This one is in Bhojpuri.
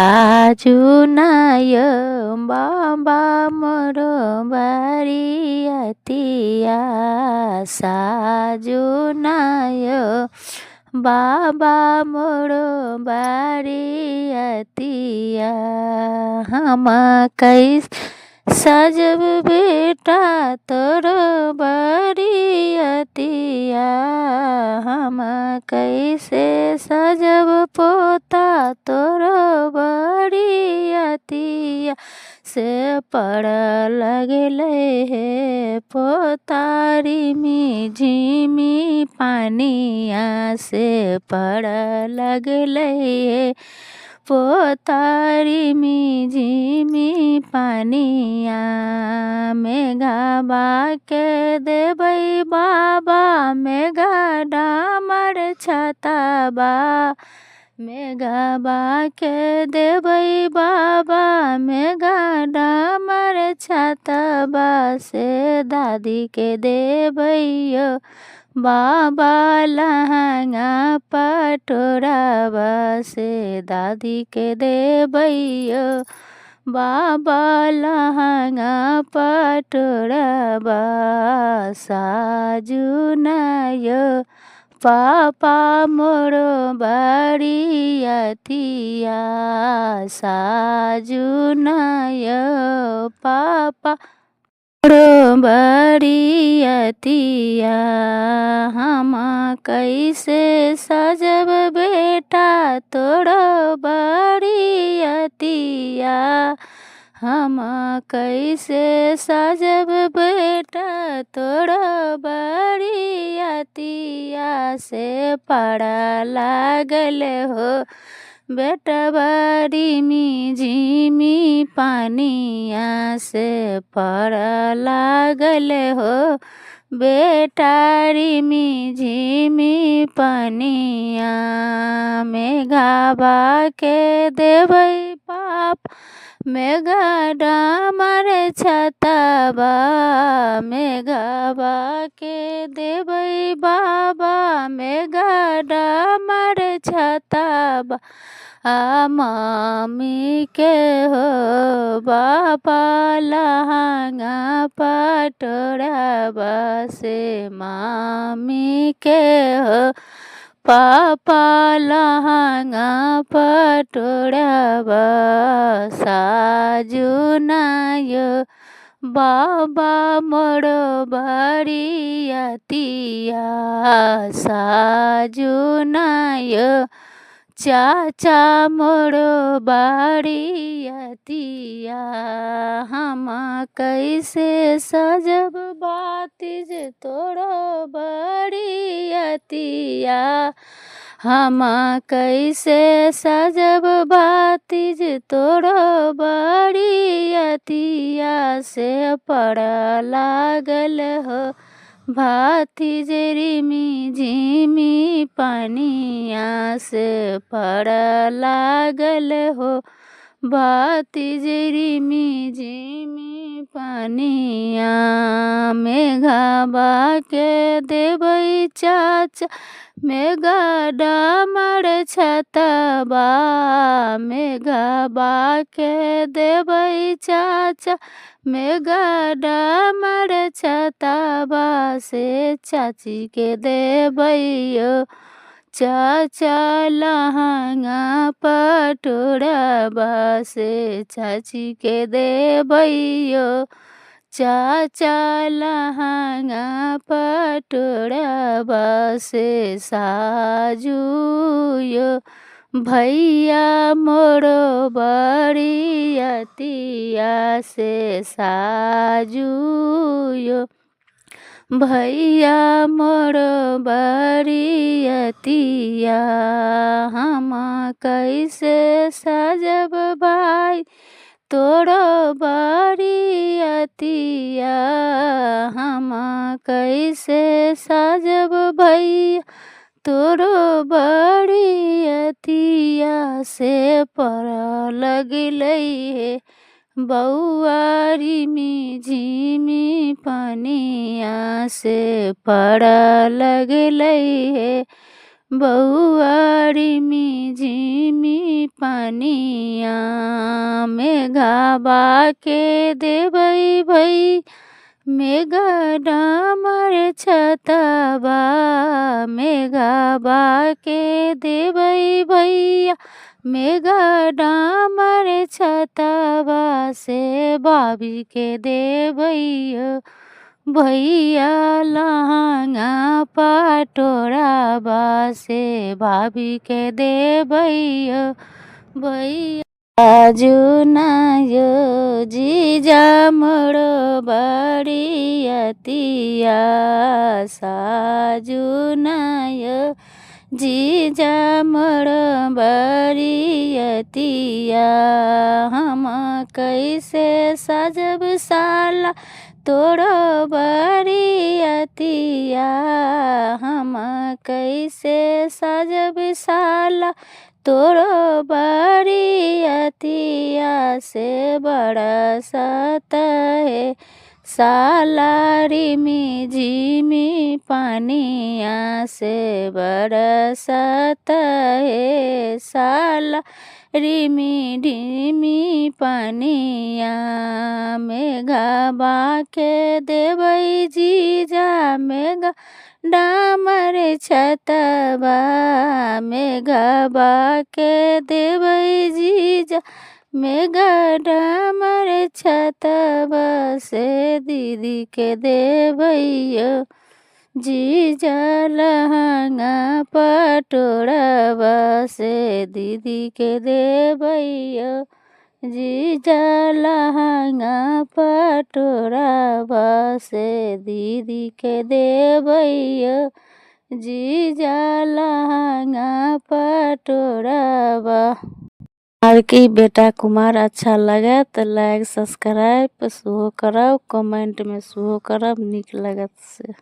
आजुनाय बाबा मोरो बारियतिया साजुनाय बाबा मोरो बारियतिया हम कैस सजब बेटा तोर बरियतिया हम कैसे सजब पोता तोर बरियतिया से पड़ लगले हे पोतारी में झिमी पानिया से पड़ लगले हे पोतारी में झिमी पानिया मेघाबा के देबै बाबा मेघा डामर छताबा मेघाबा के देबै बाबा मेघा डामर छताबा से दादी के देबै बाबा लहंगा पटोराबा से दादी के देबै बाबा लहंगा पटोराबा साजुनाय पापा मोरो बरियतिया साजुनाय पापा मोरो बरियतिया हम कैसे सजब बेटा तोरो बरियतिया हम कैसे सजब बेटा तोरो बरियतिया से पड़ा लागल हो बेटा बड़ी में झिमी पानिया से पड़ लागल हो बेटारी में झिमी पानिया मेघाबा के देबै पाप मेघा डामर छताबा मेघाबा के देबै बाबा मेघा डामर छताबा मम्मी के हो बाबा लहंगा पटोराबा से मम्मी के हो पापा लहंगा पटोराबा साजुनाय बाबा मोरो बरियतिया साजुनाय चाचा मोरो बरियतिया हम कैसे सजब बातिज तोरो बरियतिया हम कैसे सजब बातिज तोरो बरियतिया से पड़ लागल हो भातिजरी में झिमी पानिया से पड़ लागल हो भातिजरी में झिमी पानिया मेघाबा के देबै चाचा मेघा डामर छताबा मेघाबा के देबै चाचा मेघा डामर छताबा से चाची के देबै चाचा लहंगा पटोराबा से चाची के देबै चाचा लहंगा पटोराबा से साजुयो भैया मोरो बरियतिया से साजुयो भैया मोरो बरियतिया हम कैसे सजब भाई तोरो बरियतिया हम कैसे सजब भैया तोरो बरियतिया से पड़ लगलै हे बौआरी में झिमी पानिया से पड़ लगलै हे बउआरी में झिमी पनिया मेघाबा के देबै भई मेघा डामर छतबा मेघाबा के देबै भैया मेघा डामर छतबा से बाबी के देबै भैया लहंगा पटोराबा से भाभी के देबै भैया आजु नायो जीजा मोरो बरियतिया साजु नायो जीजा मोरो बरियतिया हम कैसे सजब साला तोरो बरियतिया हम कैसे सजब साला तोरो बरियतिया से बरसत है सालारी में झिमी पनिया से बरसत है सालारी में ढिमी पनिया मेघाबा के देबै जीजा मेघा डामर छतबा मेघाबा के देबै जीजा मेघा डामर छतबा से दीदी के देबै जीजा लहंगा पटोराबा से दीदी के देबै जीजा लहंगा पटोराबा से दीदी के देबै जीजा लहंगा पटोराबा। और की बेटा कुमार अच्छा लगे तो लाइक सब्सक्राइब सुहो करब कमेंट में सुहो करब निक लगत से।